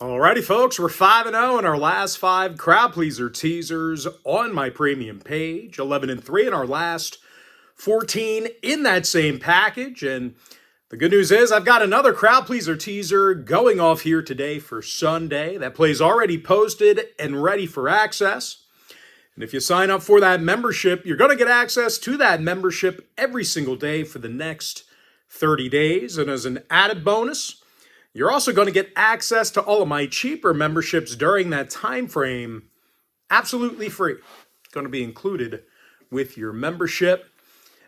Alrighty, folks, we're 5-0 in our last 5 crowd pleaser teasers on my premium page. 11-3 in our last 14 in that same package. And the good news is I've got another crowd pleaser teaser going off here today for Sunday. That play's already posted and ready for access. And if you sign up for that membership, you're going to get access to that membership every single day for the next 30 days. And as an added bonus, you're also going to get access to all of my cheaper memberships during that time frame, absolutely free. It's going to be included with your membership.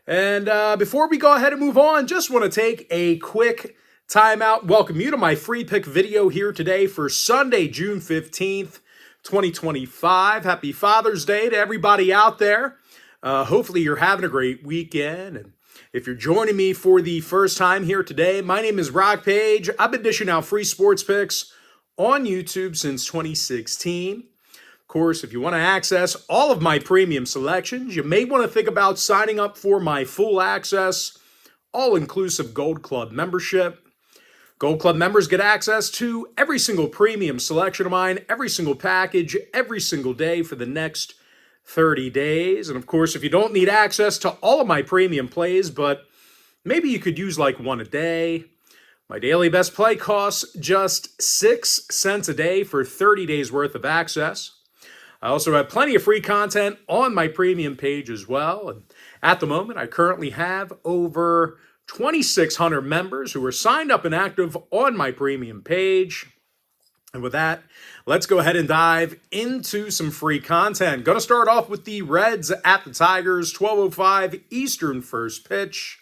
And before we go ahead and move on, just want to take a quick timeout. Welcome you to my free pick video here today for Sunday, June 15th, 2025. Happy Father's Day to everybody out there. Hopefully you're having a great weekend. And if you're joining me for the first time here today, my name is Rock Page. I've been dishing out free sports picks on YouTube since 2016. Of course, if you want to access all of my premium selections, you may want to think about signing up for my full access, all-inclusive Gold Club membership. Gold Club members get access to every single premium selection of mine, every single package, every single day for the next 30 days. And of course, if you don't need access to all of my premium plays, but maybe you could use like one a day, my daily best play costs just 6 cents a day for 30 days worth of access. I also have plenty of free content on my premium page as well. And at the moment, I currently have over 2,600 members who are signed up and active on my premium page. And with that, let's go ahead and dive into some free content. Going to start off with the Reds at the Tigers, 12:05 Eastern first pitch.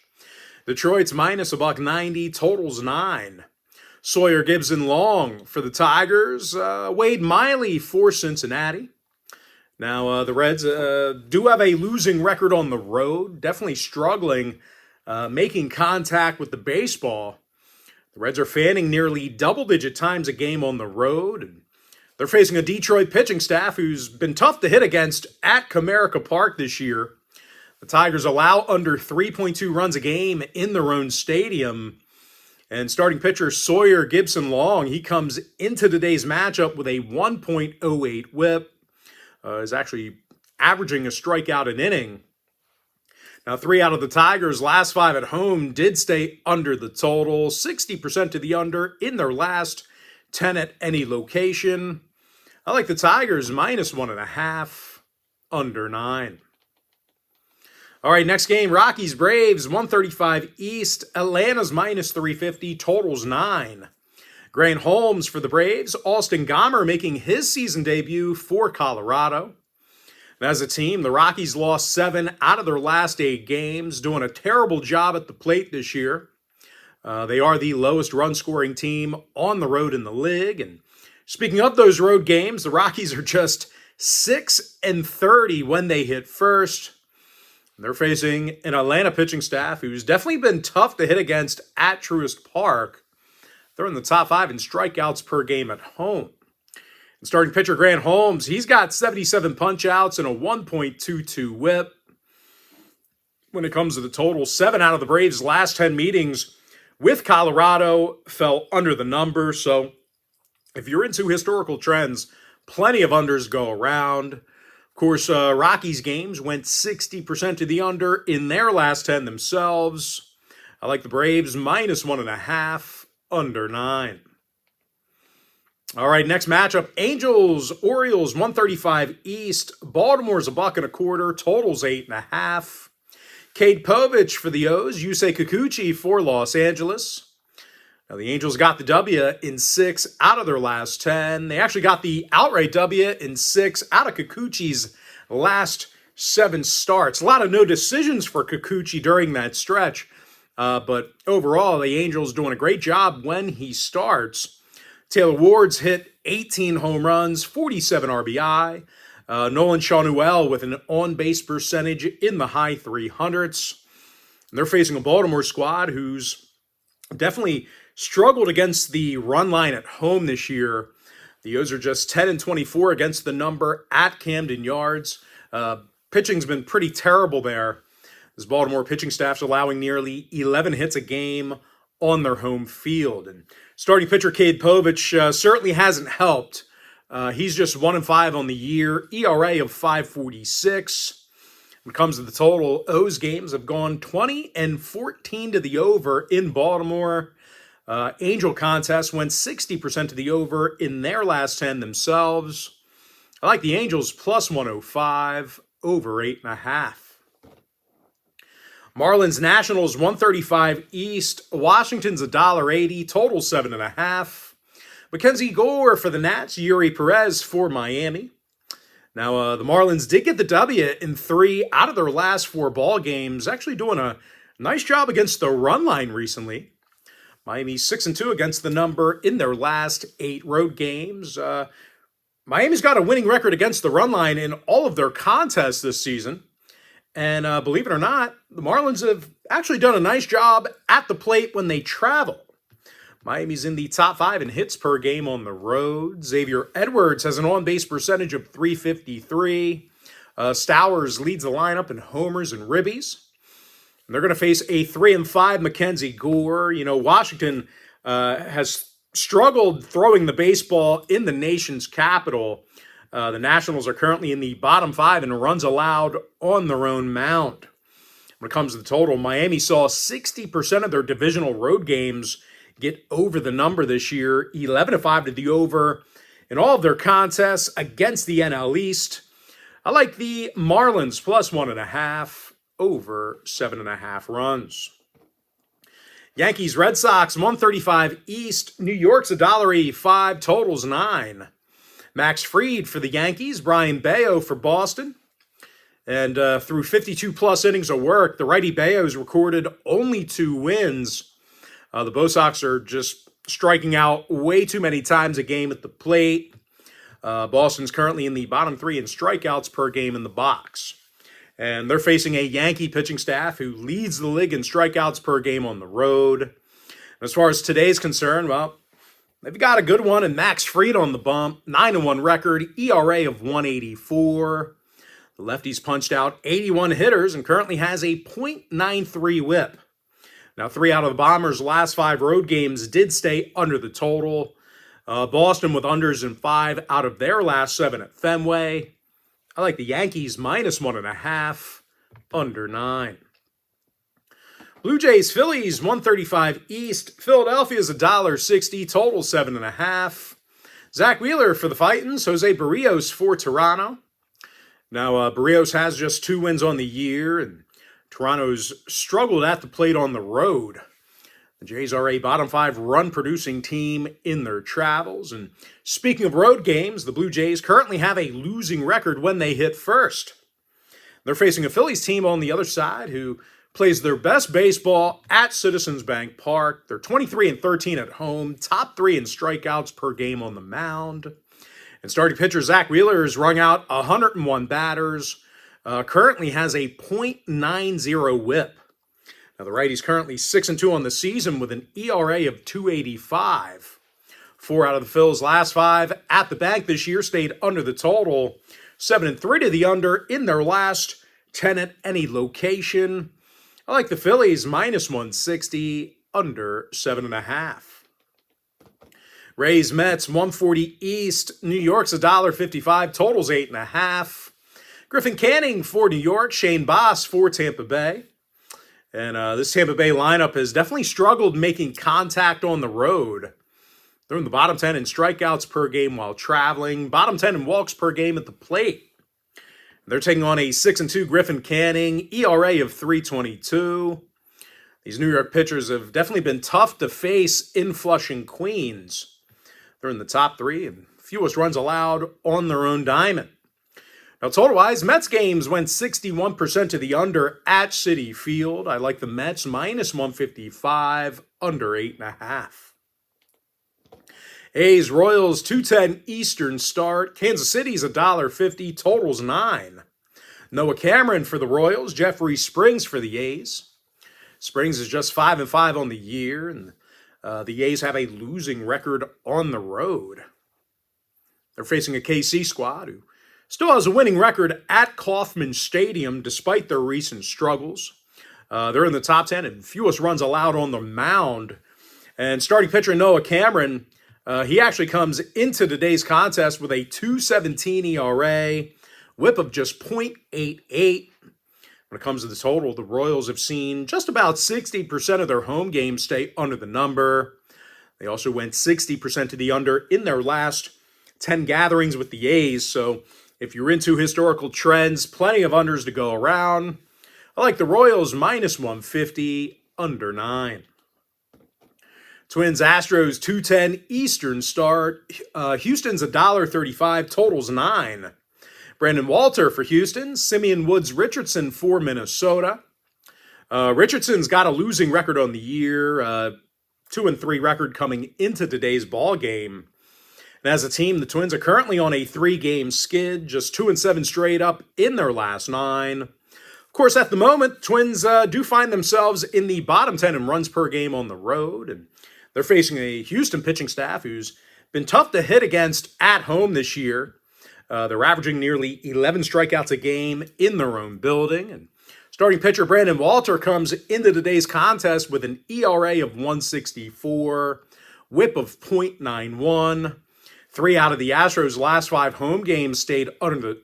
Detroit's minus $1.90, totals 9. Sawyer Gibson long for the Tigers. Wade Miley for Cincinnati. Now, the Reds do have a losing record on the road, definitely struggling making contact with the baseball. The Reds are fanning nearly double-digit times a game on the road. And they're facing a Detroit pitching staff who's been tough to hit against at Comerica Park this year. The Tigers allow under 3.2 runs a game in their own stadium. And starting pitcher Sawyer Gibson Long, he comes into today's matchup with a 1.08 whip. Is actually averaging a strikeout an inning. Now, 3 out of the Tigers' last 5 at home did stay under the total, 60% to the under in their last 10 at any location. I like the Tigers minus 1.5, under 9. All right, next game, Rockies Braves, 135 East. Atlanta's minus 350, totals 9. Grant Holmes for the Braves. Austin Gomber making his season debut for Colorado. And as a team, the Rockies lost 7 out of their last 8 games, doing a terrible job at the plate this year. They are the lowest run-scoring team on the road in the league. And speaking of those road games, the Rockies are just 6-30 when they hit first. They're facing an Atlanta pitching staff who's definitely been tough to hit against at Truist Park. They're in the top 5 in strikeouts per game at home. And starting pitcher Grant Holmes, he's got 77 punch-outs and a 1.22 whip. When it comes to the total, 7 out of the Braves' last 10 meetings with Colorado fell under the number. So if you're into historical trends, plenty of unders go around. Of course, Rockies games went 60% to the under in their last 10 themselves. I like the Braves minus 1.5. Under 9. All right, next matchup, Angels, Orioles, 135 East. Baltimore's $1.25, totals 8.5. Cade Povich for the O's, Yusei Kikuchi for Los Angeles. Now, the Angels got the W in 6 out of their last 10. They actually got the outright W in 6 out of Kikuchi's last 7 starts. A lot of no decisions for Kikuchi during that stretch. But overall, the Angels doing a great job when he starts. Taylor Ward's hit 18 home runs, 47 RBI. Nolan Schanuel with an on-base percentage in the high 300s. And they're facing a Baltimore squad who's definitely struggled against the run line at home this year. The O's are just 10-24 against the number at Camden Yards. Pitching's been pretty terrible there. This Baltimore pitching staff's allowing nearly 11 hits a game on their home field. And starting pitcher Cade Povich certainly hasn't helped. He's just 1-5 on the year, ERA of 5.46. When it comes to the total, O's games have gone 20-14 to the over in Baltimore. Angel contest went 60% to the over in their last 10 themselves. I like the Angels plus 105, over 8.5. Marlins Nationals 135 East. Washington's $1.80, total 7.5. Mackenzie Gore for the Nats, Yuri Perez for Miami. Now, the Marlins did get the W in 3 out of their last 4 ball games, actually doing a nice job against the run line recently. Miami's 6-2 against the number in their last 8 road games. Miami's got a winning record against the run line in all of their contests this season. And believe it or not, the Marlins have actually done a nice job at the plate when they travel. Miami's in the top 5 in hits per game on the road. Xavier Edwards has an on-base percentage of .353. Stowers leads the lineup in homers and ribbies. And they're going to face a 3-5 Mackenzie Gore. You know, Washington has struggled throwing the baseball in the nation's capital. The Nationals are currently in the bottom 5 in runs allowed on their own mound. When it comes to the total, Miami saw 60% of their divisional road games get over the number this year, 11-5 to the over in all of their contests against the NL East. I like the Marlins plus 1.5, over 7.5 runs. Yankees Red Sox 135 East. New York's $1.85, totals 9. Max Fried for the Yankees, Brian Bayo for Boston. And through 52-plus innings of work, the righty Bayo's recorded only 2 wins. The Bo Sox are just striking out way too many times a game at the plate. Boston's currently in the bottom 3 in strikeouts per game in the box. And they're facing a Yankee pitching staff who leads the league in strikeouts per game on the road. And as far as today's concerned, well, they've got a good one in Max Fried on the bump. 9-1 record, ERA of 1.84. The lefty's punched out 81 hitters and currently has a .93 whip. Now, 3 out of the Bombers' last 5 road games did stay under the total. Boston with unders in 5 out of their last 7 at Fenway. I like the Yankees minus 1.5, under 9. Blue Jays Phillies 135 East. Philadelphia's $1.60, total 7.5. Zach Wheeler for the Titans. Jose Barrios for Toronto. Now, Barrios has just 2 wins on the year, and Toronto's struggled at the plate on the road. The Jays are a bottom 5 run-producing team in their travels. And speaking of road games, the Blue Jays currently have a losing record when they hit first. They're facing a Phillies team on the other side who plays their best baseball at Citizens Bank Park. They're 23-13 at home, top 3 in strikeouts per game on the mound. And starting pitcher Zach Wheeler has rung out 101 batters. Currently has a .90 whip. Now, the righty's currently 6-2 on the season with an ERA of 2.85. 4 out of the Phil's last 5 at the bank this year stayed under the total. 7-3 to the under in their last 10 at any location. I like the Phillies minus 160, under 7.5. Rays Mets 140 East. New York's $1.55, totals 8.5. Griffin Canning for New York, Shane Baz for Tampa Bay. And this Tampa Bay lineup has definitely struggled making contact on the road. They're in the bottom 10 in strikeouts per game while traveling, bottom 10 in walks per game at the plate. They're taking on a 6-2 Griffin Canning, ERA of 3.22. These New York pitchers have definitely been tough to face in Flushing, Queens. They're in the top 3 and fewest runs allowed on their own diamond. Now, total-wise, Mets games went 61% to the under at Citi Field. I like the Mets minus 155, under 8.5. A's Royals 210 Eastern start. Kansas City's $1.50, totals 9. Noah Cameron for the Royals. Jeffrey Springs for the A's. Springs is just 5-5 on the year, and the A's have a losing record on the road. They're facing a KC squad who still has a winning record at Kauffman Stadium despite their recent struggles. They're in the top 10 and fewest runs allowed on the mound And starting pitcher Noah Cameron, he actually comes into today's contest with a 2.17 ERA, whip of just .88. When it comes to the total, the Royals have seen just about 60% of their home games stay under the number. They also went 60% to the under in their last 10 gatherings with the A's. So if you're into historical trends, plenty of unders to go around. I like the Royals minus 150, under 9. Twins Astros 210 Eastern start. Houston's $1.35, totals 9. Brandon Walter for Houston. Simeon Woods Richardson for Minnesota. Richardson's got a losing record on the year, 2-3 record coming into today's ball game. And as a team, the Twins are currently on a 3-game skid, just 2-7 straight up in their last 9. Of course, at the moment, Twins do find themselves in the bottom 10 in runs per game on the road, and they're facing a Houston pitching staff who's been tough to hit against at home this year. They're averaging nearly 11 strikeouts a game in their own building. And starting pitcher Brandon Walter comes into today's contest with an ERA of 1.64, whip of .91. 3 out of the Astros' last 5 home games stayed under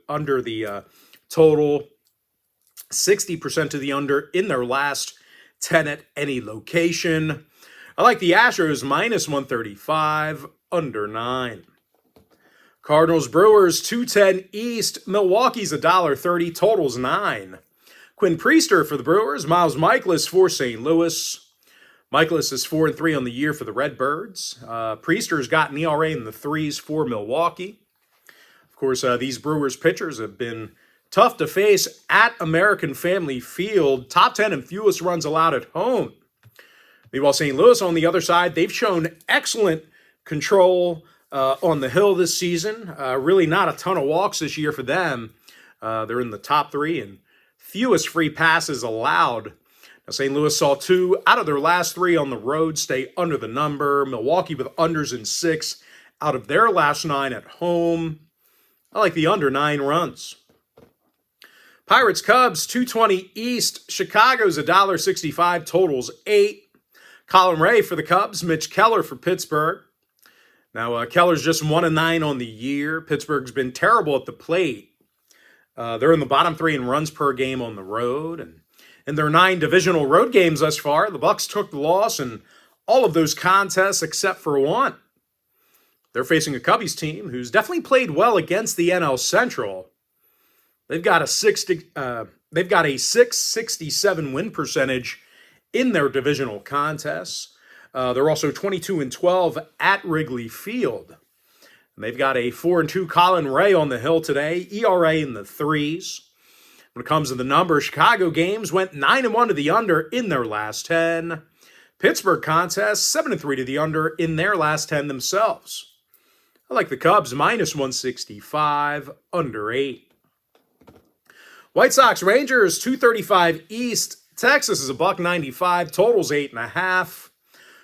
the total. 60% to the under in their last 10 at any location. I like the Astros minus 135, under 9. Cardinals Brewers 210 East. Milwaukee's $1.30, totals 9. Quinn Priester for the Brewers. Miles Michaelis for St. Louis. Michaelis is 4-3 on the year for the Redbirds. Priester's got an ERA in the 3s for Milwaukee. Of course, these Brewers pitchers have been tough to face at American Family Field. Top 10 and fewest runs allowed at home. Meanwhile, St. Louis on the other side, they've shown excellent control on the hill this season. Really not a ton of walks this year for them. They're in the top 3 and fewest free passes allowed. Now, St. Louis saw 2 out of their last 3 on the road stay under the number. Milwaukee with unders in 6 out of their last 9 at home. I like the under 9 runs. Pirates Cubs 220 East. Chicago's $1.65, totals 8. Colin Ray for the Cubs. Mitch Keller for Pittsburgh. Now, Keller's just 1-9 on the year. Pittsburgh's been terrible at the plate. They're in the bottom 3 in runs per game on the road. And in their 9 divisional road games thus far, the Bucks took the loss in all of those contests except for 1. They're facing a Cubbies team who's definitely played well against the NL Central. They've got a 667 win percentage in their divisional contests. They're also 22-12 at Wrigley Field. And they've got a 4-2 Colin Ray on the hill today, ERA in the 3s. When it comes to the numbers, Chicago games went 9-1 to the under in their last 10. Pittsburgh contest, 7-3 to the under in their last 10 themselves. I like the Cubs minus 165, under 8. White Sox Rangers 235 East. Texas is $1.95, totals 8.5.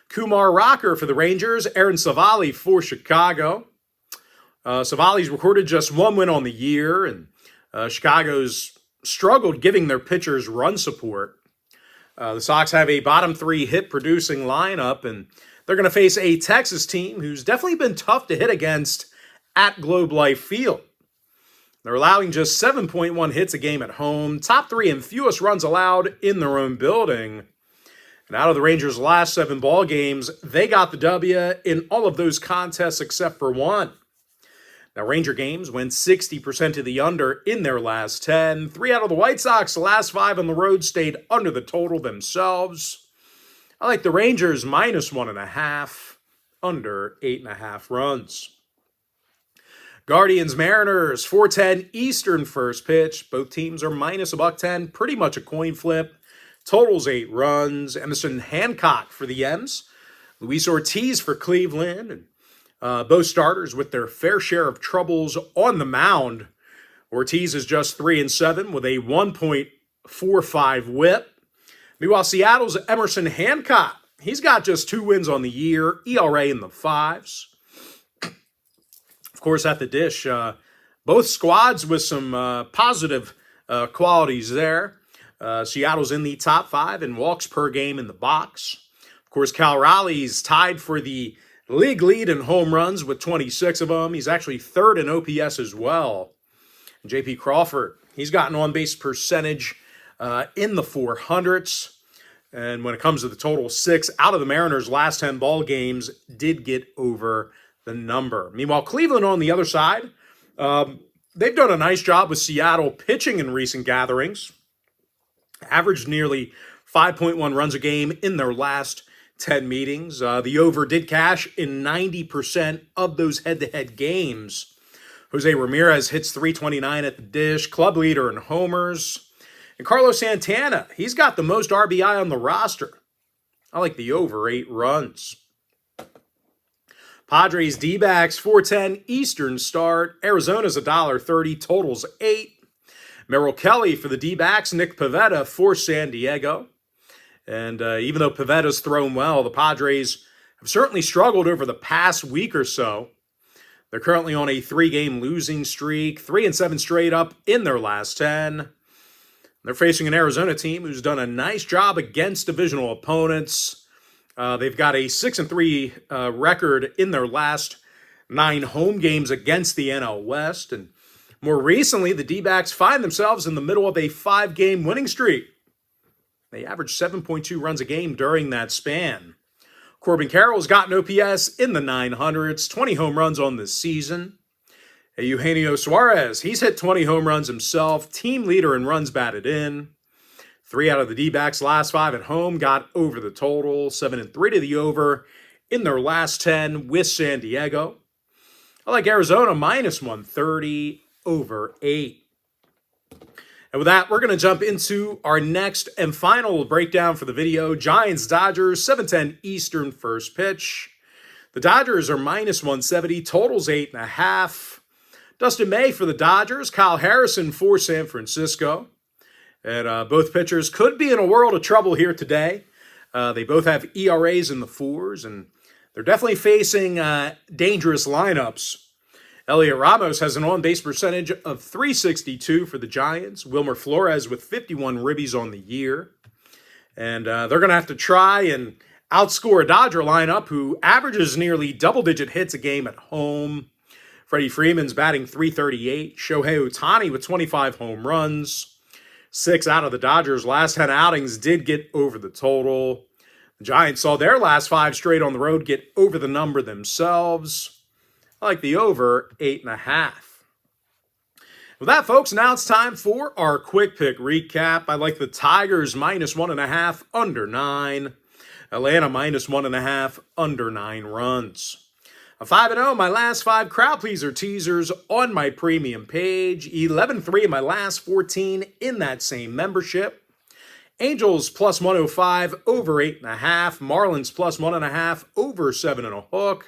Kumar Rocker for the Rangers. Aaron Savali for Chicago. Savali's recorded just 1 win on the year, and Chicago's struggled giving their pitchers run support. The Sox have a bottom 3 hit-producing lineup, and they're going to face a Texas team who's definitely been tough to hit against at Globe Life Field. They're allowing just 7.1 hits a game at home, top 3 in fewest runs allowed in their own building. And out of the Rangers' last 7 ball games, they got the W in all of those contests except for 1. Now, Ranger games went 60% to the under in their last 10. 3 out of the White Sox, the last 5 on the road, stayed under the total themselves. I like the Rangers minus 1.5, under 8.5 runs. Guardians Mariners 410 Eastern first pitch. Both teams are minus $1.10, pretty much a coin flip. Totals 8 runs. Emerson Hancock for the M's. Luis Ortiz for Cleveland. And both starters with their fair share of troubles on the mound. Ortiz is just 3-7 with a 1.45 whip. Meanwhile, Seattle's Emerson Hancock, he's got just 2 wins on the year, ERA in the 5s. Of course, at the dish, both squads with some positive qualities there. Seattle's in the top 5 in walks per game in the box. Of course, Cal Raleigh's tied for the league lead in home runs with 26 of them. He's actually third in OPS as well. And J.P. Crawford, he's got an on-base percentage in the 400s. And when it comes to the total, 6 out of the Mariners' last 10 ball games did get over the number. Meanwhile, Cleveland on the other side, they've done a nice job with Seattle pitching in recent gatherings. Averaged nearly 5.1 runs a game in their last 10 meetings. The over did cash in 90% of those head-to-head games. Jose Ramirez hits .329 at the dish, club leader in homers. And Carlos Santana, he's got the most RBI on the roster. I like the over 8 runs. Padres D-backs 4:10 Eastern start. Arizona's $1.30, totals 8. Merrill Kelly for the D-backs, Nick Pivetta for San Diego. And even though Pivetta's thrown well, the Padres have certainly struggled over the past week or so. They're currently on a 3-game losing streak, 3-7 straight up in their last 10. They're facing an Arizona team who's done a nice job against divisional opponents. They've got a 6-3 record in their last 9 home games against the NL West. And more recently, the D-backs find themselves in the middle of a 5-game winning streak. They averaged 7.2 runs a game during that span. Corbin Carroll's got an OPS in the 900s, 20 home runs on this season. Eugenio Suarez, he's hit 20 home runs himself, team leader in runs batted in. 3 out of the D-backs' last 5 at home got over the total, 7-3 to the over in their last 10 with San Diego. I like Arizona minus 130, over 8. And with that, we're going to jump into our next and final breakdown for the video. Giants-Dodgers, 7:10 Eastern first pitch. The Dodgers are minus 170, totals 8.5. Dustin May for the Dodgers, Kyle Harrison for San Francisco. And both pitchers could be in a world of trouble here today. They both have ERAs in the 4s, and they're definitely facing dangerous lineups. Elliot Ramos has an on-base percentage of .362 for the Giants. Wilmer Flores with 51 ribbies on the year. And they're going to have to try and outscore a Dodger lineup who averages nearly double-digit hits a game at home. Freddie Freeman's batting .338. Shohei Ohtani with 25 home runs. 6 out of the Dodgers' last 10 outings did get over the total. The Giants saw their last 5 straight on the road get over the number themselves. I like the over 8.5. With that, folks, now it's time for our quick pick recap. I like the Tigers minus 1.5, under 9. Atlanta minus 1.5, under 9 runs. A 5-0, my last 5 crowd pleaser teasers on my premium page. 11-3 in my last 14 in that same membership. Angels plus 105, over 8.5. Marlins plus 1.5, over 7.5.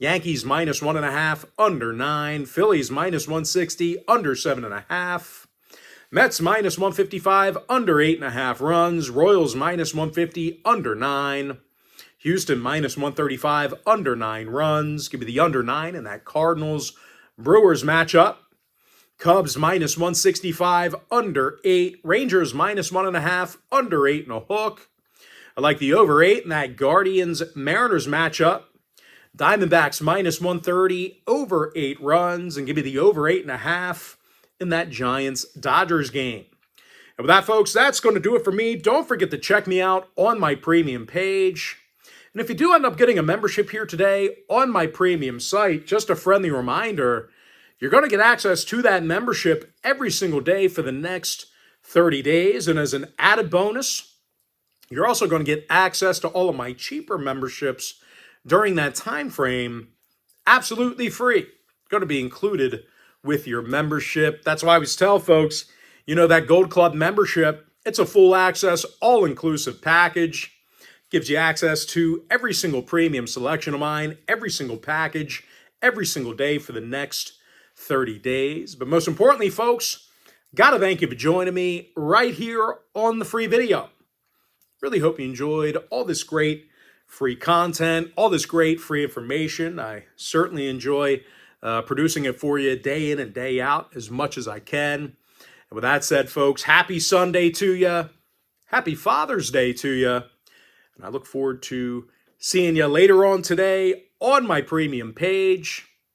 Yankees minus 1.5, under 9. Phillies minus 160, under 7.5. Mets minus 155, under 8.5 runs. Royals minus 150, under 9. Houston minus 135, under 9 runs. Give me the under 9 in that Cardinals Brewers matchup. Cubs minus 165, under 8. Rangers minus 1.5, under 8.5. I like the over 8 in that Guardians Mariners matchup. Diamondbacks minus 130, over 8 runs, and give me the over 8.5 in that Giants-Dodgers game. And with that, folks, that's going to do it for me. Don't forget to check me out on my premium page. And if you do end up getting a membership here today on my premium site, just a friendly reminder, you're going to get access to that membership every single day for the next 30 days. And as an added bonus, you're also going to get access to all of my cheaper memberships during that time frame, absolutely free. Going to be included with your membership. That's why I always tell folks, that Gold Club membership, it's a full access, all-inclusive package. Gives you access to every single premium selection of mine, every single package, every single day for the next 30 days. But most importantly, folks, got to thank you for joining me right here on the free video. Really hope you enjoyed all this great free content, all this great free information. I certainly enjoy producing it for you day in and day out as much as I can. And with that said, folks, happy Sunday to you. Happy Father's Day to you. And I look forward to seeing you later on today on my premium page.